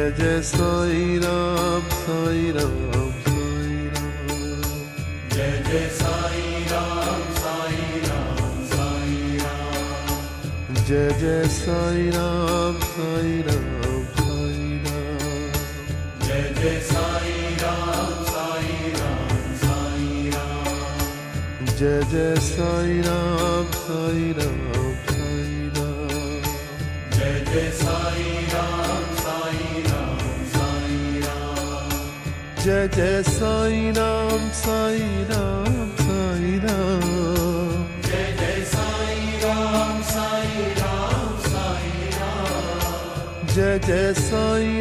Jai Jai Sai Ram Sai Ram Sai Ram. Jai Jai Sai Ram Sai Ram Sai Ram. Jai Jai Sai Ram Sai Ram Sai Ram. Jai Jai Sai Ram Sai Ram Sai Ram. Jai Jai Sai Ram Sai Ram Sai Ram. Jai Jai Sai Ram Sai Ram Sai Ram. Jai Jai Sai Ram Sai Ram Sai Ram. Jai Jai Sai Ram Sai Ram Sai Ram. Jai Jai Sai